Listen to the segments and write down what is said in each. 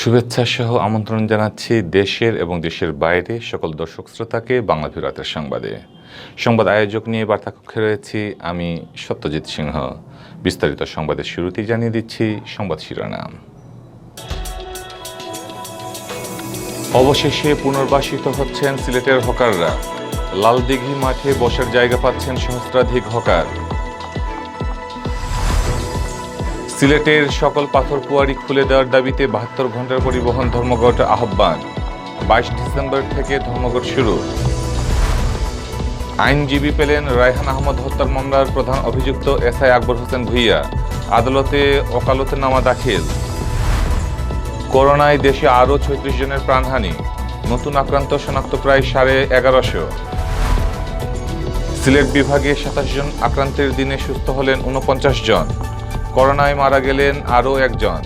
শুভেচ্ছা সহ আমন্ত্রণ জানাচ্ছি দেশের এবং দেশের বাইরে সকল দর্শক শ্রোতাকে বাংলাভিউ রাতের সংবাদে। সংবাদ আয়োজক নিয়ে বার্তাকক্ষে রয়েছি আমি সত্যজিৎ সিংহ। বিস্তারিত সংবাদের শুরুতেই জানিয়ে দিচ্ছি সংবাদ শিরোনাম। অবশেষে পুনর্বাসিত হচ্ছেন সিলেটের হকাররা। লালদিঘি মাঠে বসার জায়গা পাচ্ছেন সহস্রাধিক হকার। সিলেটের সকল পাথর কুয়ারি খুলে দেওয়ার দাবিতে ৭২ ঘন্টার পরিবহন ধর্মঘট আহ্বান। ২২ ডিসেম্বর থেকে ধর্মঘট শুরু। আইনজীবী পেলেন রায়হান আহমদ হত্যার মামলার প্রধান অভিযুক্ত এসআই আকবর হোসেন ভূঁইয়া। আদালতে ওকালতনামা দাখিল। করোনায় দেশে আরও ৩৬ জনের প্রাণহানি। নতুন আক্রান্ত শনাক্ত প্রায় ১১৫০। সিলেট বিভাগে ২৭ জন আক্রান্তের দিনে সুস্থ হলেন ৪৯ জন। করোনায় মারা গেলেন আরও একজন।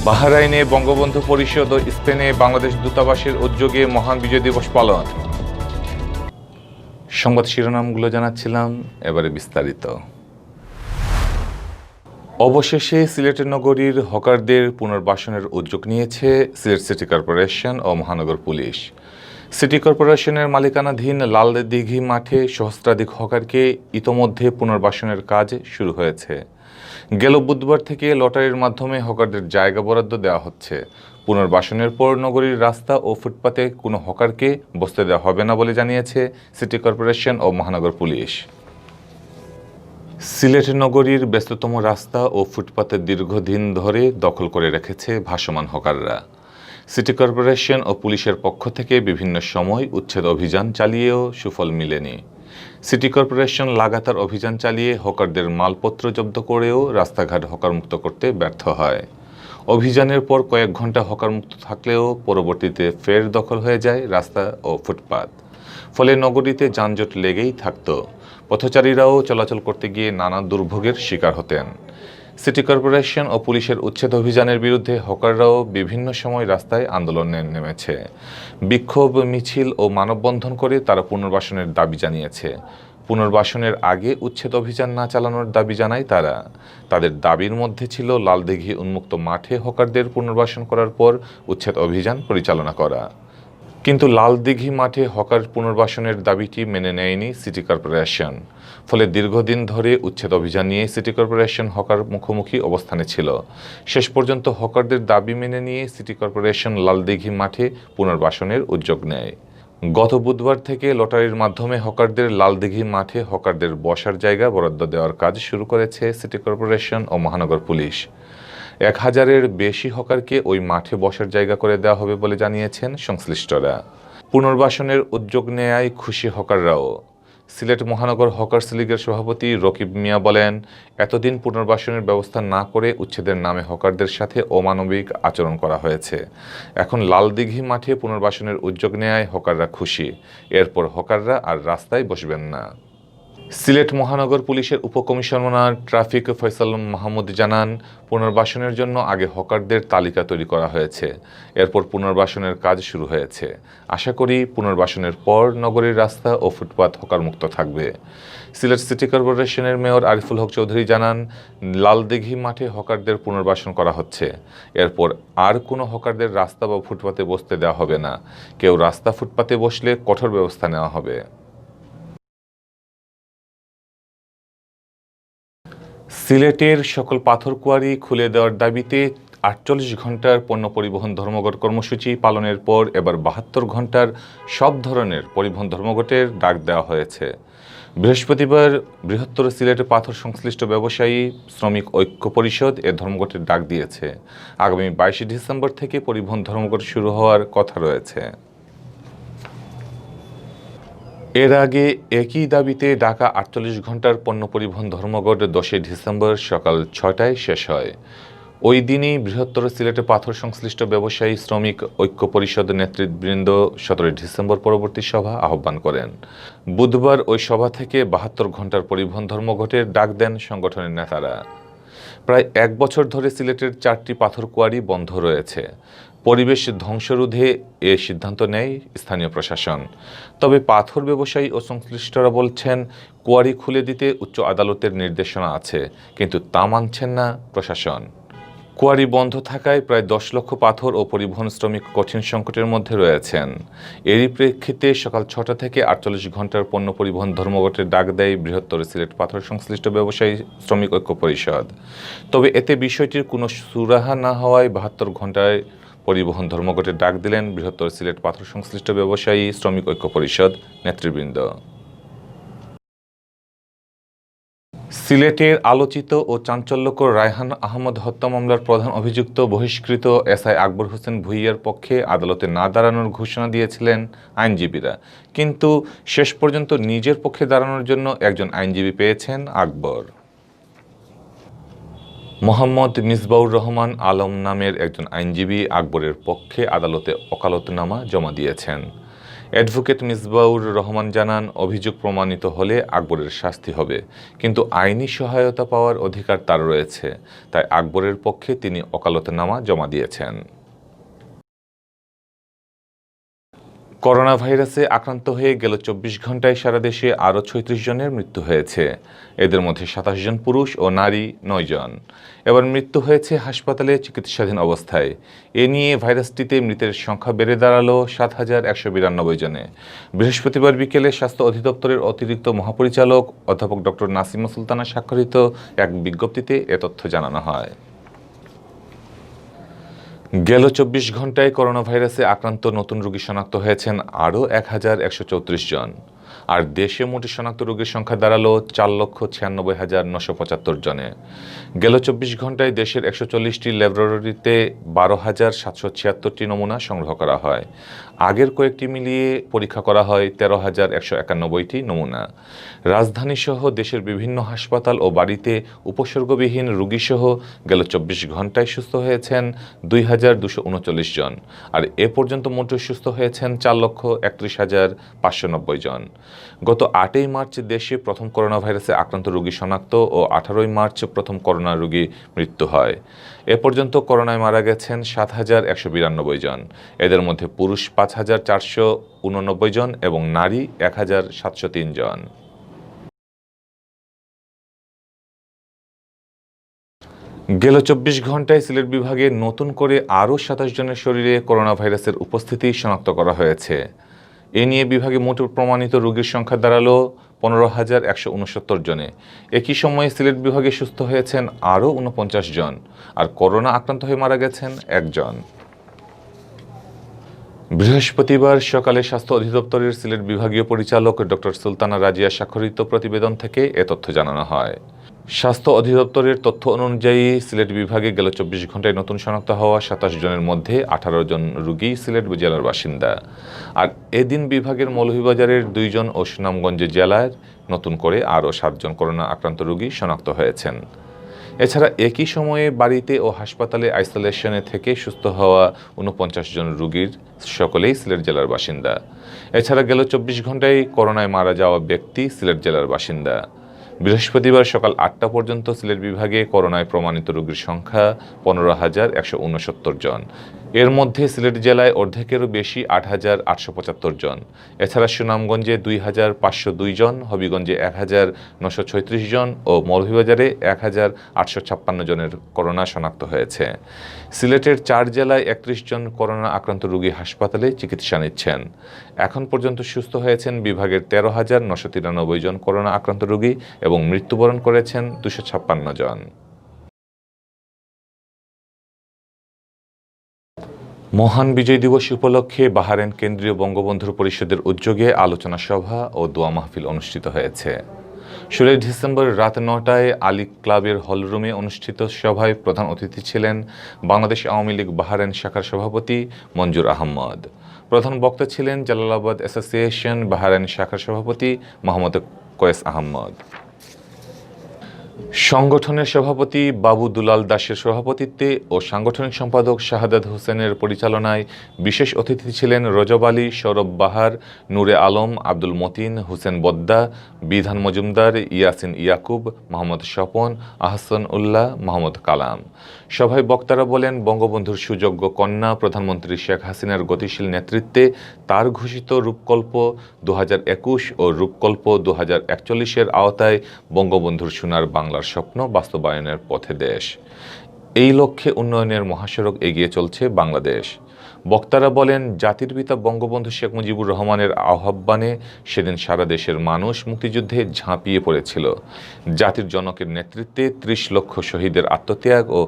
বাহরাইনে বঙ্গবন্ধু পরিষদ ও স্পেনে বাংলাদেশ দূতাবাসের উদ্যোগে মহান বিজয় দিবস পালন। সংবাদ শিরোনামগুলো জানাচ্ছিলাম, এবারে বিস্তারিত। অবশেষে সিলেট নগরীর হকারদের পুনর্বাসনের উদ্যোগ নিয়েছে সিলেট সিটি কর্পোরেশন ও মহানগর পুলিশ। সিটি কর্পোরেশনের মালিকানাধীন লালদিঘি মাঠে সহস্রাধিক হকারকে ইতোমধ্যে পুনর্বাসনের কাজ শুরু হয়েছে। গেল বুধবার থেকে লটারির মাধ্যমে হকারদের জায়গা বরাদ্দ দেওয়া হচ্ছে। পুনর্বাসনের পর নগরীর রাস্তা ও ফুটপাতে কোনো হকারকে বসতে দেওয়া হবে না বলে জানিয়েছে সিটি কর্পোরেশন ও মহানগর পুলিশ। সিলেট নগরীর ব্যস্ততম রাস্তা ও ফুটপাতে দীর্ঘদিন ধরে দখল করে রেখেছে ভাসমান হকাররা। সিটি কর্পোরেশন ও পুলিশের পক্ষ থেকে বিভিন্ন সময় উচ্ছেদ অভিযান চালিয়েও সুফল মেলেনি। সিটি কর্পোরেশন লাগাতার অভিযান চালিয়ে হকারদের মালপত্র জব্দ করেও রাস্তাঘাট হকারমুক্ত করতে ব্যর্থ হয়। অভিযানের পর কয়েক ঘন্টা হকারমুক্ত থাকলেও পরবর্তীতে ফের দখল হয়ে যায় রাস্তা ও ফুটপাত। ফলে নগরীতে যানজট লেগেই থাকত। পথচারীরাও চলাচল করতে গিয়ে নানা দুর্ভোগের শিকার হতেন। সিটি কর্পোরেশন ও পুলিশের উচ্ছেদ অভিযানের বিরুদ্ধে হকাররাও বিভিন্ন সময় রাস্তায় আন্দোলনে নেমেছে। বিক্ষোভ মিছিল ও মানববন্ধন করে তারা পুনর্বাসনের দাবি জানিয়েছে। পুনর্বাসনের আগে উচ্ছেদ অভিযান না চালানোর দাবি জানায় তারা। তাদের দাবির মধ্যে ছিল লালদিঘি উন্মুক্ত মাঠে হকারদের পুনর্বাসন করার পর উচ্ছেদ অভিযান পরিচালনা করা। কিন্তু লালদিঘি মাঠে হকার পুনর্বাসনের দাবিটি মেনে নেয়নি সিটি কর্পোরেশন। ফলে দীর্ঘদিন ধরে উচ্ছেদ অভিযান নিয়ে সিটি কর্পোরেশন হকার মুখোমুখি অবস্থানে ছিল। শেষ পর্যন্ত হকারদের দাবি মেনে নিয়ে সিটি কর্পোরেশন লালদিঘি মাঠে পুনর্বাসনের উদ্যোগ নেয়। গত বুধবার থেকে লটারির মাধ্যমে হকারদের লালদিঘি মাঠে হকারদের বসার জায়গা বরাদ্দ দেওয়ার কাজ শুরু করেছে সিটি কর্পোরেশন ও মহানগর পুলিশ। ১,০০০-এর বেশি হকারকে ওই মাঠে বসার জায়গা করে দেওয়া হবে বলে জানিয়েছেন সংশ্লিষ্টরা। পুনর্বাসনের উদ্যোগ নেয়ায় খুশি হকাররাও। সিলেট মহানগর হকার্স লীগের সভাপতি রকিব মিয়া বলেন, এতদিন পুনর্বাসনের ব্যবস্থা না করে উচ্ছেদের নামে হকারদের সাথে অমানবিক আচরণ করা হয়েছে। এখন লালদিঘি মাঠে পুনর্বাসনের উদ্যোগ নেয়ায় হকাররা খুশি। এরপর হকাররা আর রাস্তায় বসবেন না। সিলেট মহানগর পুলিশের উপকমিশনার ট্রাফিক ফয়সাল মাহমুদ জানান, পুনর্বাসনের জন্য আগে হকারদের তালিকা তৈরি করা হয়েছে। এরপর পুনর্বাসনের কাজ শুরু হয়েছে। আশা করি পুনর্বাসনের পর নগরীর রাস্তা ও ফুটপাত হকারমুক্ত থাকবে। সিলেট সিটি কর্পোরেশনের মেয়র আরিফুল হক চৌধুরী জানান, লালদিঘি মাঠে হকারদের পুনর্বাসন করা হচ্ছে। এরপর আর কোনো হকারদের রাস্তা বা ফুটপাতে বসতে দেওয়া হবে না। কেউ রাস্তা ফুটপাতে বসলে কঠোর ব্যবস্থা নেওয়া হবে। সিলেটের সকল পাথর কুয়ারি খুলে দেওয়ার দাবিতে ৪৮ ঘন্টার পণ্য পরিবহন ধর্মঘট কর্মসূচি পালনের পর এবার ৭২ ঘন্টার সব ধরনের পরিবহন ধর্মঘটের ডাক দেওয়া হয়েছে। বৃহস্পতিবার বৃহত্তর সিলেটে পাথর সংশ্লিষ্ট ব্যবসায়ী শ্রমিক ঐক্য পরিষদ এ ধর্মঘটের ডাক দিয়েছে। আগামী ২২ ডিসেম্বর থেকে পরিবহন ধর্মঘট শুরু হওয়ার কথা রয়েছে। এর আগে একই দাবিতে ডাকা ৪৮ ঘন্টার পণ্য পরিবহন ধর্মঘট ১০ ডিসেম্বর সকাল ৬টায় শেষ হয়। ওই দিনই বৃহত্তর সিলেটে পাথর সংশ্লিষ্ট ব্যবসায়ী শ্রমিক ঐক্য পরিষদ নেতৃবৃন্দ ১৭ ডিসেম্বর পরবর্তী সভা আহ্বান করেন। বুধবার ওই সভা থেকে ৭২ ঘন্টার পরিবহন ধর্মঘটের ডাক দেন সংগঠনের নেতারা। প্রায় ১ বছর ধরে সিলেটের ৪টি পাথর কোয়ারি বন্ধ রয়েছে। পরিবেশ ধ্বংসরোধে এ সিদ্ধান্ত নেয় স্থানীয় প্রশাসন। তবে পাথর ব্যবসায়ী ও সংশ্লিষ্টরা বলছেন, কোয়ারি খুলে দিতে উচ্চ আদালতের নির্দেশনা আছে, কিন্তু তা মানছেন না প্রশাসন। কোয়ারি বন্ধ থাকায় প্রায় 10 লক্ষ পাথর ও পরিবহন শ্রমিক কঠিন সংকটের মধ্যে রয়েছেন। এরই প্রেক্ষিতে সকাল 6টা থেকে 48 ঘন্টার পণ্য পরিবহন ধর্মঘটের ডাক দেয় বৃহত্তর সিলেট পাথর সংশ্লিষ্ট ব্যবসায়ী শ্রমিক ঐক্য পরিষদ। তবে এতে বিষয়টির কোনো সুরাহা না হওয়ায় 72 ঘন্টায় পরিবহন ধর্মঘটের ডাক দিলেন বৃহত্তর সিলেট পাথর সংশ্লিষ্ট ব্যবসায়ী শ্রমিক ঐক্য পরিষদ নেতৃবৃন্দ। সিলেটের আলোচিত ও চাঞ্চল্যকর রায়হান আহমদ হত্যা মামলার প্রধান অভিযুক্ত বহিষ্কৃত এসআই আকবর হোসেন ভূঁইয়ার পক্ষে আদালতে না দাঁড়ানোর ঘোষণা দিয়েছিলেন আইনজীবীরা, কিন্তু শেষ পর্যন্ত নিজের পক্ষে দাঁড়ানোর জন্য একজন আইনজীবী পেয়েছেন আকবর। মোহাম্মদ মিসবাউর রহমান আলম নামের একজন আইনজীবী আকবরের পক্ষে আদালতে ওকালতনামা জমা দিয়েছেন। অ্যাডভোকেট মিসবাউর রহমান জানান, অভিযোগ প্রমাণিত হলে আকবরের শাস্তি হবে, কিন্তু আইনি সহায়তা পাওয়ার অধিকার তার রয়েছে, তাই আকবরের পক্ষে তিনি ওকালতনামা জমা দিয়েছেন। করোনা ভাইরাসে আক্রান্ত হয়ে গেল 24 ঘন্টায় সারা দেশে আরও 36 জনের মৃত্যু হয়েছে। এদের মধ্যে 27 জন পুরুষ ও নারী 9 জন। এবার মৃত্যু হয়েছে হাসপাতালে চিকিৎসাধীন অবস্থায়। এ নিয়ে ভাইরাসটিতে মৃতের সংখ্যা বেড়ে দাঁড়ালো 7,192 জনে। বৃহস্পতিবার বিকেলে স্বাস্থ্য অধিদপ্তরের অতিরিক্ত মহাপরিচালক অধ্যাপক ডক্টর নাসিমা সুলতানা স্বাক্ষরিত এক বিজ্ঞপ্তিতে এ তথ্য জানানো হয়। গেল 24 ঘন্টায় করোনা ভাইরাসে আক্রান্ত নতুন রোগী শনাক্ত হয়েছেন আরও 1,134 জন। আর দেশে মোট শনাক্ত রোগীর সংখ্যা দাঁড়ালো 4,96,975 জনে। গেল 24 ঘন্টায় দেশের 140টি ল্যাবরেটরিতে 12,776টি নমুনা সংগ্রহ করা হয়। আগের কয়েকটি মিলিয়ে পরীক্ষা করা হয় 13,191টি নমুনা। রাজধানীসহ দেশের বিভিন্ন হাসপাতাল ও বাড়িতে উপসর্গবিহীন রোগীসহ গেল 24 ঘন্টায় সুস্থ হয়েছেন 2,239 জন। আর এ পর্যন্ত মোট সুস্থ হয়েছেন 4,31,590 জন। গত 8ই মার্চ দেশে প্রথম করোনা ভাইরাসে আক্রান্ত রোগী শনাক্ত ও 18ই মার্চ প্রথম করোনা রোগী মৃত্যু হয়। এ পর্যন্ত করোনায় মারা গেছেন 7,192 জন। এদের মধ্যে পুরুষ 5,489 জন এবং নারী 1,703 জন। গেল 24 ঘন্টায় সিলেট বিভাগে নতুন করে আরও 27 জনের শরীরে করোনা ভাইরাসের উপস্থিতি শনাক্ত করা হয়েছে। এ নিয়ে বিভাগে মোট প্রমাণিত রোগীর সংখ্যা দাঁড়ালো 15,169 জনে। একই সময়ে সিলেট বিভাগে সুস্থ হয়েছেন আরও 49 জন, আর করোনা আক্রান্ত হয়ে মারা গেছেন 1 জন। বৃহস্পতিবার সকালে স্বাস্থ্য অধিদপ্তরের সিলেট বিভাগীয় পরিচালক ডক্টর সুলতানা রাজিয়া স্বাক্ষরিত প্রতিবেদন থেকে এ তথ্য জানানো হয়। স্বাস্থ্য অধিদপ্তরের তথ্য অনুযায়ী সিলেট বিভাগে গেল 24 ঘন্টায় নতুন শনাক্ত হওয়া 27 জনের মধ্যে 18 জন রোগী সিলেট জেলার বাসিন্দা। আর এদিন বিভাগের মৌলভীবাজারের 2 জন ও সুনামগঞ্জ জেলার নতুন করে আরও 7 জন করোনা আক্রান্ত রোগী শনাক্ত হয়েছেন। এছাড়া একই সময়ে বাড়িতে ও হাসপাতালে আইসোলেশনে থেকে সুস্থ হওয়া 49 জন রোগীর সকলেই সিলেট জেলার বাসিন্দা। এছাড়া গেল 24 ঘন্টায় করোনায় মারা যাওয়া ব্যক্তি সিলেট জেলার বাসিন্দা। বৃহস্পতিবার সকাল 8টা পর্যন্ত সিলেট বিভাগে করোনায় প্রমাণিত রোগীর সংখ্যা 15,169 জন। এর মধ্যে সিলেট জেলায় অর্ধেকেরও বেশি 8,875 জন। এছাড়া সুনামগঞ্জে 2,502 জন, হবিগঞ্জে 1,936 জন ও মৌলভীবাজারে 1,856 জনের করোনা শনাক্ত হয়েছে। সিলেটের 4 জেলায় 31 জন করোনা আক্রান্ত রোগী হাসপাতালে চিকিৎসা নিচ্ছেন। এখন পর্যন্ত সুস্থ হয়েছেন বিভাগের 13,993 জন করোনা আক্রান্ত রোগী এবং মৃত্যুবরণ করেছেন 256 জন। মহান বিজয় দিবস উপলক্ষে বাহরাইন কেন্দ্রীয় বঙ্গবন্ধু পরিষদের উদ্যোগে আলোচনা সভা ও দোয়া মাহফিল অনুষ্ঠিত হয়েছে। 16 ডিসেম্বর রাত 9টায় আলী ক্লাবের হলরুমে অনুষ্ঠিত সভায় প্রধান অতিথি ছিলেন বাংলাদেশ আওয়ামী লীগ বাহরাইন শাখার সভাপতি মঞ্জুর আহমদ। প্রধান বক্তা ছিলেন জালালাবাদ অ্যাসোসিয়েশন বাহরাইন শাখার সভাপতি মোহাম্মদ কয়েস আহমদ। সংগঠনের সভাপতি বাবু দুলাল দাসের সভাপতিত্বে ও সাংগঠনিক সম্পাদক শাহাদাত হোসেনের পরিচালনায় বিশেষ অতিথি ছিলেন রজব আলী, সৌরভ বাহার, নূরে আলম, আব্দুল মতিন, হুসেন বদ্দা, বিধান মজুমদার, ইয়াসিন ইয়াকুব, মোহাম্মদ স্বপন, আহসান উল্লাহ, মোহাম্মদ কালাম। সভায় বক্তারা বলেন, বঙ্গবন্ধুর সুযোগ্য কন্যা প্রধানমন্ত্রী শেখ হাসিনার গতিশীল নেতৃত্বে তার ঘোষিত রূপকল্প 2021 ও রূপকল্প 2041-এর আওতায় বঙ্গবন্ধুর সোনার বাংলার স্বপ্ন বাস্তবায়নের পথে দেশ। এই লক্ষ্যে উন্নয়নের মহাসড়ক এগিয়ে চলছে বাংলাদেশ। বক্তারা বলেন, জাতির পিতা বঙ্গবন্ধু শেখ মুজিবুর রহমানের আহ্বানে সেদিন সারা দেশের মানুষ মুক্তিযুদ্ধে ঝাঁপিয়ে পড়েছিল। জাতির জনকের নেতৃত্বে ৩০ লক্ষ শহীদের আত্মত্যাগ ও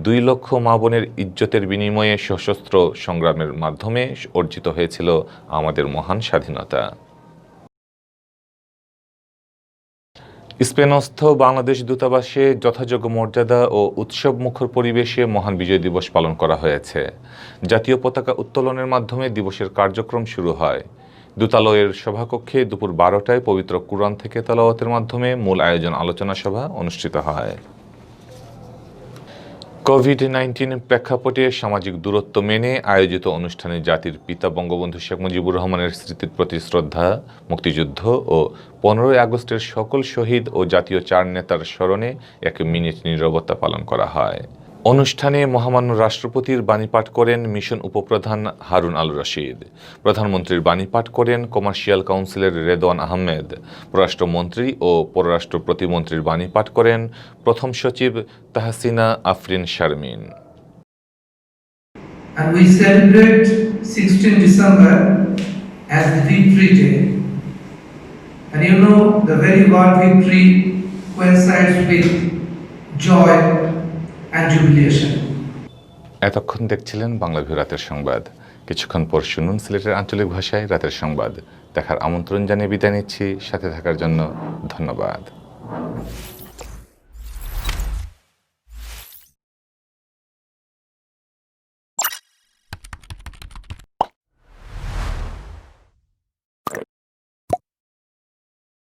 ২ লক্ষ মা বোনের ইজ্জতের বিনিময়ে সশস্ত্র সংগ্রামের মাধ্যমে অর্জিত হয়েছিল আমাদের মহান স্বাধীনতা। স্পেনস্থ বাংলাদেশ দূতাবাসে যথাযোগ্য মর্যাদা ও উৎসবমুখর পরিবেশে মহান বিজয় দিবস পালন করা হয়েছে। জাতীয় পতাকা উত্তোলনের মাধ্যমে দিবসের কার্যক্রম শুরু হয়। দূতালয়ের সভাকক্ষে দুপুর ১২টায় পবিত্র কুরআন থেকে তেলাওয়াতের মাধ্যমে মূল আয়োজন আলোচনা সভা অনুষ্ঠিত হয়। কোভিড-19 প্রেক্ষাপটে সামাজিক দূরত্ব মেনে আয়োজিত অনুষ্ঠানে জাতির পিতা বঙ্গবন্ধু শেখ মুজিবুর রহমানের স্মৃতির প্রতি শ্রদ্ধা, মুক্তিযুদ্ধ ও ১৫ই আগস্টের সকল শহীদ ও জাতীয় ৪ নেতার স্মরণে ১ মিনিট নীরবতা পালন করা হয়। অনুষ্ঠানে মহামান্য রাষ্ট্রপতির বাণী পাঠ করেন মিশন উপপ্রধান হারুন আল রশিদ। প্রধানমন্ত্রীর বাণী পাঠ করেন কমার্শিয়াল কাউন্সিলের রেদওয়ান আহমেদ। পররাষ্ট্রমন্ত্রী ও পররাষ্ট্র প্রতিমন্ত্রীর বাণী পাঠ করেন প্রথম সচিব Tahsina Afrin Sharmin. And we celebrate 16 December as the Victory Day. And you know, the very word victory coincides with joy and jubilation. এতক্ষণ দেখছিলেন বাংলাভিউ রাতের সংবাদ। কিছুক্ষণ পর শুনুন সিলেটের আঞ্চলিক ভাষায় রাতের সংবাদ। দেখার আমন্ত্রণ জানিয়ে বিদায় নিচ্ছি। সাথে থাকার জন্য ধন্যবাদ।